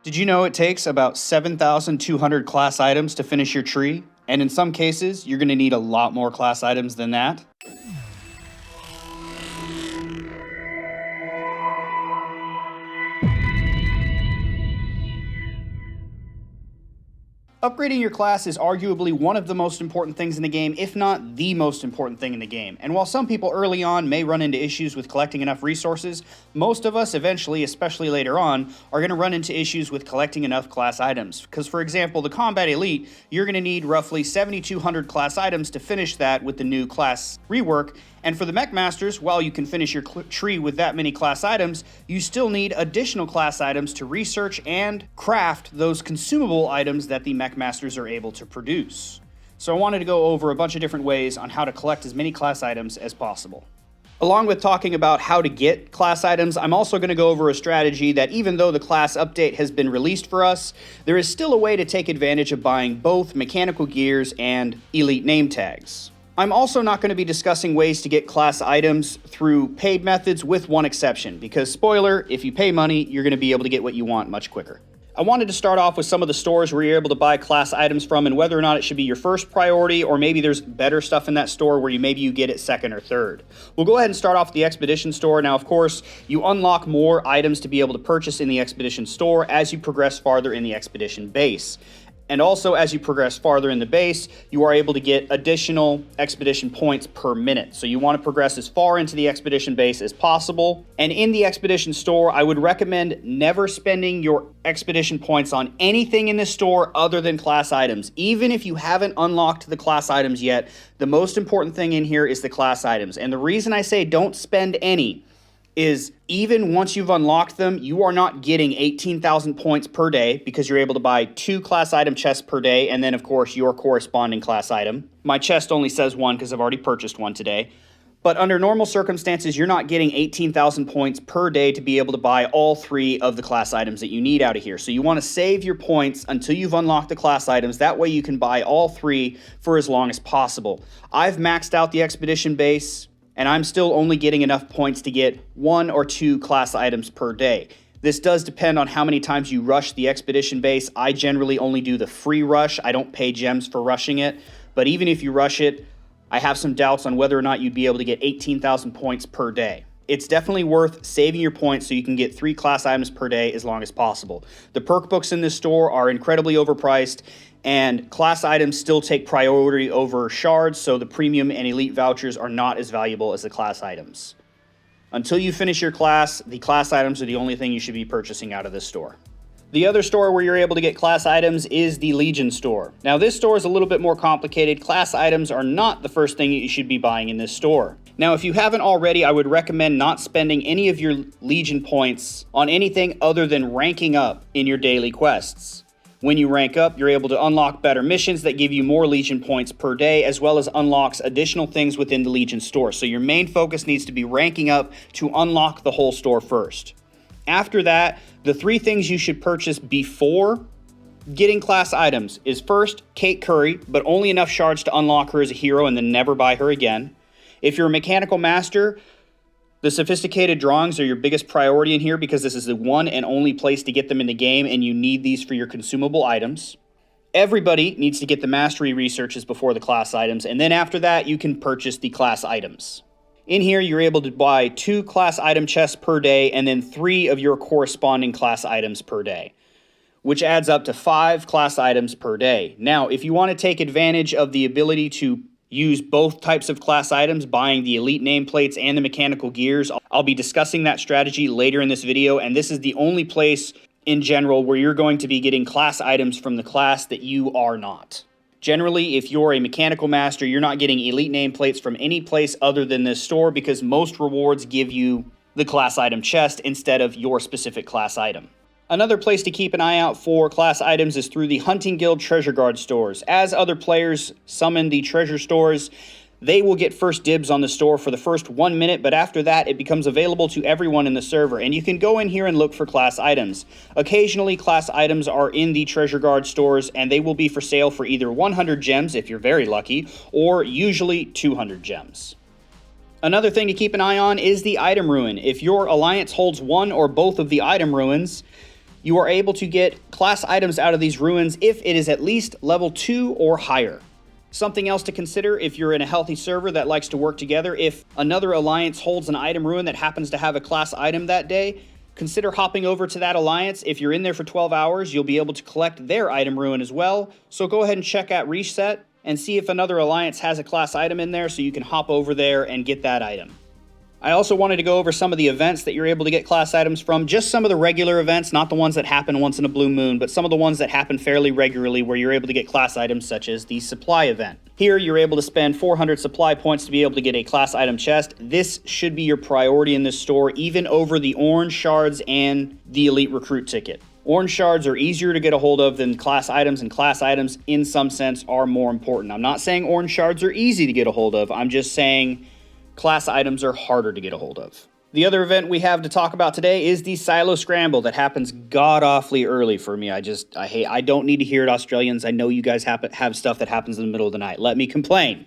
Did you know it takes about 7,200 class items to finish your tree? And in some cases, you're going to need a lot more class items than that. Upgrading your class is arguably one of the most important things in the game, if not the most important thing in the game. And while some people early on may run into issues with collecting enough resources, most of us eventually, especially later on, are going to run into issues with collecting enough class items. Because for example, the Combat Elite, you're going to need roughly 7,200 class items to finish that with the new class rework. And for the Mech Masters, while you can finish your tree with that many class items, you still need additional class items to research and craft those consumable items that the Mech Masters are able to produce. So I wanted to go over a bunch of different ways on how to collect as many class items as possible. Along with talking about how to get class items, I'm also going to go over a strategy that even though the class update has been released for us, there is still a way to take advantage of buying both mechanical gears and elite name tags. I'm also not going to be discussing ways to get class items through paid methods with one exception, because spoiler, if you pay money, you're going to be able to get what you want much quicker. I wanted to start off with some of the stores where you're able to buy class items from and whether or not it should be your first priority, or maybe there's better stuff in that store where maybe you get it second or third. We'll go ahead and start off with the Expedition store. Now, of course, you unlock more items to be able to purchase in the Expedition store as you progress farther in the Expedition base. And also, as you progress farther in the base, you are able to get additional expedition points per minute. So you want to progress as far into the expedition base as possible. And in the expedition store, I would recommend never spending your expedition points on anything in this store other than class items. Even if you haven't unlocked the class items yet, the most important thing in here is the class items. And the reason I say don't spend any is even once you've unlocked them, you are not getting 18,000 points per day because you're able to buy 2 class item chests per day and then, of course, your corresponding class item. My chest only says 1 because I've already purchased 1 today. But under normal circumstances, you're not getting 18,000 points per day to be able to buy all 3 of the class items that you need out of here. So you want to save your points until you've unlocked the class items. That way you can buy all 3 for as long as possible. I've maxed out the expedition base, and I'm still only getting enough points to get 1 or 2 class items per day. This does depend on how many times you rush the expedition base. I generally only do the free rush. I don't pay gems for rushing it. But even if you rush it, I have some doubts on whether or not you'd be able to get 18,000 points per day. It's definitely worth saving your points so you can get 3 class items per day as long as possible. The perk books in this store are incredibly overpriced, and class items still take priority over shards, so the premium and elite vouchers are not as valuable as the class items. Until you finish your class, the class items are the only thing you should be purchasing out of this store. The other store where you're able to get class items is the Legion store. Now, this store is a little bit more complicated. Class items are not the first thing that you should be buying in this store. Now, if you haven't already, I would recommend not spending any of your Legion points on anything other than ranking up in your daily quests. When you rank up, you're able to unlock better missions that give you more Legion points per day, as well as unlocks additional things within the Legion store. So your main focus needs to be ranking up to unlock the whole store first. After that, the 3 things you should purchase before getting class items is first, Kate Curry, but only enough shards to unlock her as a hero and then never buy her again. If you're a mechanical master, the sophisticated drawings are your biggest priority in here because this is the one and only place to get them in the game, and you need these for your consumable items. Everybody needs to get the mastery researches before the class items, and then after that, you can purchase the class items. In here, you're able to buy 2 class item chests per day and then 3 of your corresponding class items per day, which adds up to 5 class items per day. Now, if you want to take advantage of the ability to use both types of class items, buying the elite nameplates and the mechanical gears, I'll be discussing that strategy later in this video, and this is the only place in general where you're going to be getting class items from the class that you are not. Generally, if you're a mechanical master, you're not getting elite nameplates from any place other than this store because most rewards give you the class item chest instead of your specific class item. Another place to keep an eye out for class items is through the Hunting Guild Treasure Guard stores. As other players summon the treasure stores, they will get first dibs on the store for the first 1 minute, but after that, it becomes available to everyone in the server, and you can go in here and look for class items. Occasionally, class items are in the Treasure Guard stores, and they will be for sale for either 100 gems, if you're very lucky, or usually 200 gems. Another thing to keep an eye on is the item ruin. If your alliance holds one or both of the item ruins, You are able to get class items out of these ruins if it is at least level 2 or higher. Something else to consider if you're in a healthy server that likes to work together, if another alliance holds an item ruin that happens to have a class item that day, consider hopping over to that alliance. If you're in there for 12 hours, you'll be able to collect their item ruin as well. So go ahead and check at reset and see if another alliance has a class item in there so you can hop over there and get that item. I also wanted to go over some of the events that you're able to get class items from, just some of the regular events, not the ones that happen once in a blue moon, but some of the ones that happen fairly regularly where you're able to get class items such as the supply event. Here, you're able to spend 400 supply points to be able to get a class item chest. This should be your priority in this store, even over the orange shards and the elite recruit ticket. Orange shards are easier to get a hold of than class items, and class items, in some sense, are more important. I'm not saying orange shards are easy to get a hold of. I'm just saying class items are harder to get a hold of. The other event we have to talk about today is the Silo Scramble that happens god-awfully early for me. I don't need to hear it, Australians. I know you guys have stuff that happens in the middle of the night. Let me complain.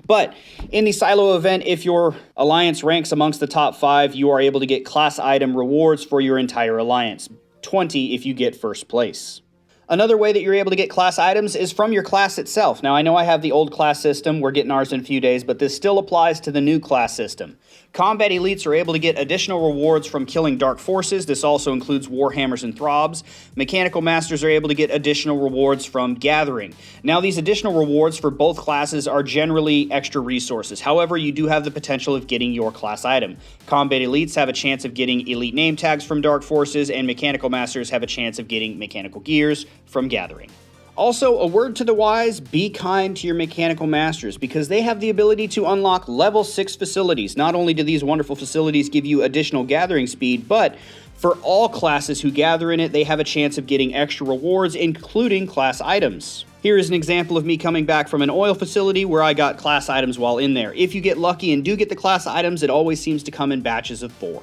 But in the Silo event, if your alliance ranks amongst the top 5, you are able to get class item rewards for your entire alliance. 20 if you get first place. Another way that you're able to get class items is from your class itself. Now, I know I have the old class system. We're getting ours in a few days, but this still applies to the new class system. Combat elites are able to get additional rewards from killing dark forces. This also includes warhammers and throbs. Mechanical masters are able to get additional rewards from gathering. Now, these additional rewards for both classes are generally extra resources. However, you do have the potential of getting your class item. Combat elites have a chance of getting elite name tags from dark forces, and mechanical masters have a chance of getting mechanical gears from gathering. Also, a word to the wise, be kind to your mechanical masters because they have the ability to unlock level 6 facilities. Not only do these wonderful facilities give you additional gathering speed, but for all classes who gather in it, they have a chance of getting extra rewards, including class items. Here is an example of me coming back from an oil facility where I got class items while in there. If you get lucky and do get the class items, it always seems to come in batches of 4.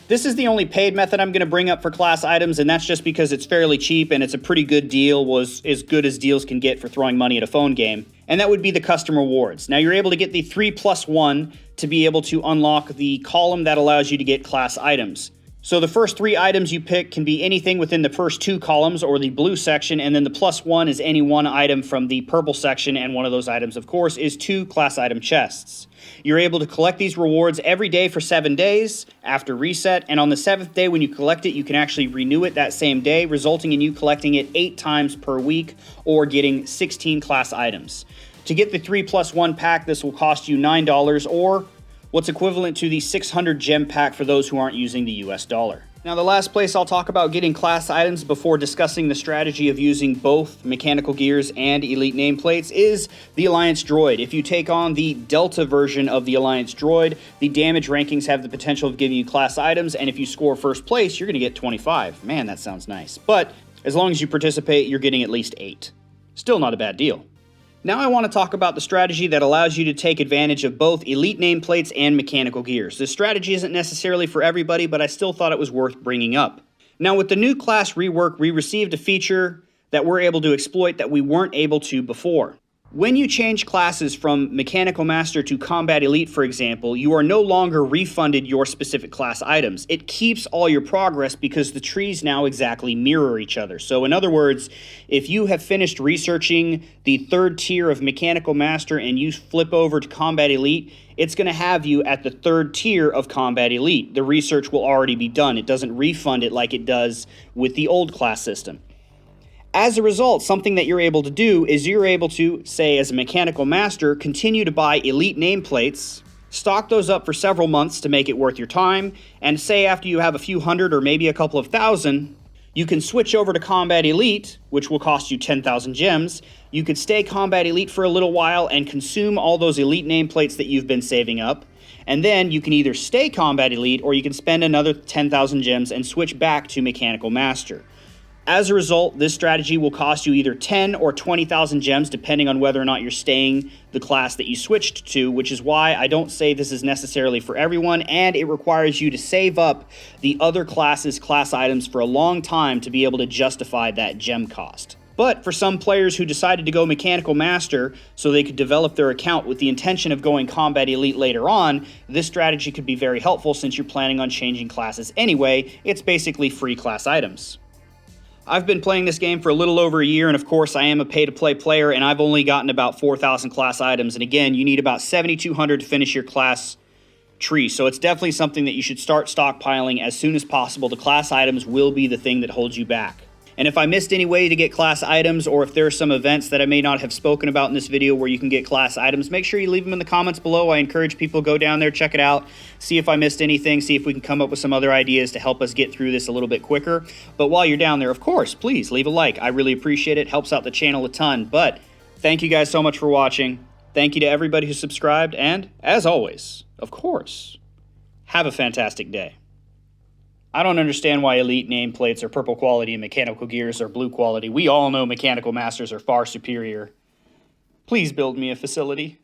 This is the only paid method I'm going to bring up for class items, and that's just because it's fairly cheap and it's a pretty good deal, was as good as deals can get for throwing money at a phone game, and that would be the custom rewards. Now, you're able to get the 3+1 to be able to unlock the column that allows you to get class items. So the first 3 items you pick can be anything within the first 2 columns or the blue section, and then the +1 is any one item from the purple section, and one of those items, of course, is 2 class item chests. You're able to collect these rewards every day for 7 days after reset, and on the 7th day when you collect it, you can actually renew it that same day, resulting in you collecting it 8 times per week or getting 16 class items. To get the 3+1 pack, this will cost you $9 or what's equivalent to the 600 gem pack for those who aren't using the US dollar. Now, the last place I'll talk about getting class items before discussing the strategy of using both mechanical gears and elite nameplates is the Alliance Droid. If you take on the Delta version of the Alliance Droid, the damage rankings have the potential of giving you class items, and if you score first place, you're going to get 25. Man, that sounds nice. But as long as you participate, you're getting at least 8. Still not a bad deal. Now I want to talk about the strategy that allows you to take advantage of both elite nameplates and mechanical gears. This strategy isn't necessarily for everybody, but I still thought it was worth bringing up. Now, with the new class rework, we received a feature that we're able to exploit that we weren't able to before. When you change classes from Mechanical Master to Combat Elite, for example, you are no longer refunded your specific class items. It keeps all your progress because the trees now exactly mirror each other. So in other words, if you have finished researching the 3rd tier of Mechanical Master and you flip over to Combat Elite, it's going to have you at the 3rd tier of Combat Elite. The research will already be done. It doesn't refund it like it does with the old class system. As a result, something that you're able to do is you're able to, say as a Mechanical Master, continue to buy elite nameplates, stock those up for several months to make it worth your time, and say after you have a few hundred or maybe a couple of thousand, you can switch over to Combat Elite, which will cost you 10,000 gems. You could stay Combat Elite for a little while and consume all those elite nameplates that you've been saving up, and then you can either stay Combat Elite or you can spend another 10,000 gems and switch back to Mechanical Master. As a result, this strategy will cost you either 10 or 20,000 gems depending on whether or not you're staying the class that you switched to, which is why I don't say this is necessarily for everyone, and it requires you to save up the other class's class items for a long time to be able to justify that gem cost. But for some players who decided to go Mechanical Master so they could develop their account with the intention of going Combat Elite later on, this strategy could be very helpful since you're planning on changing classes anyway. It's basically free class items. I've been playing this game for a little over a year, and of course I am a pay-to-play player, and I've only gotten about 4,000 class items, and again, you need about 7,200 to finish your class tree, so it's definitely something that you should start stockpiling as soon as possible. The class items will be the thing that holds you back. And if I missed any way to get class items, or if there are some events that I may not have spoken about in this video where you can get class items, make sure you leave them in the comments below. I encourage people to go down there, check it out, see if I missed anything, see if we can come up with some other ideas to help us get through this a little bit quicker. But while you're down there, of course, please leave a like. I really appreciate it. Helps out the channel a ton. But thank you guys so much for watching. Thank you to everybody who subscribed. And as always, of course, have a fantastic day. I don't understand why elite nameplates are purple quality and mechanical gears are blue quality. We all know mechanical masters are far superior. Please build me a facility.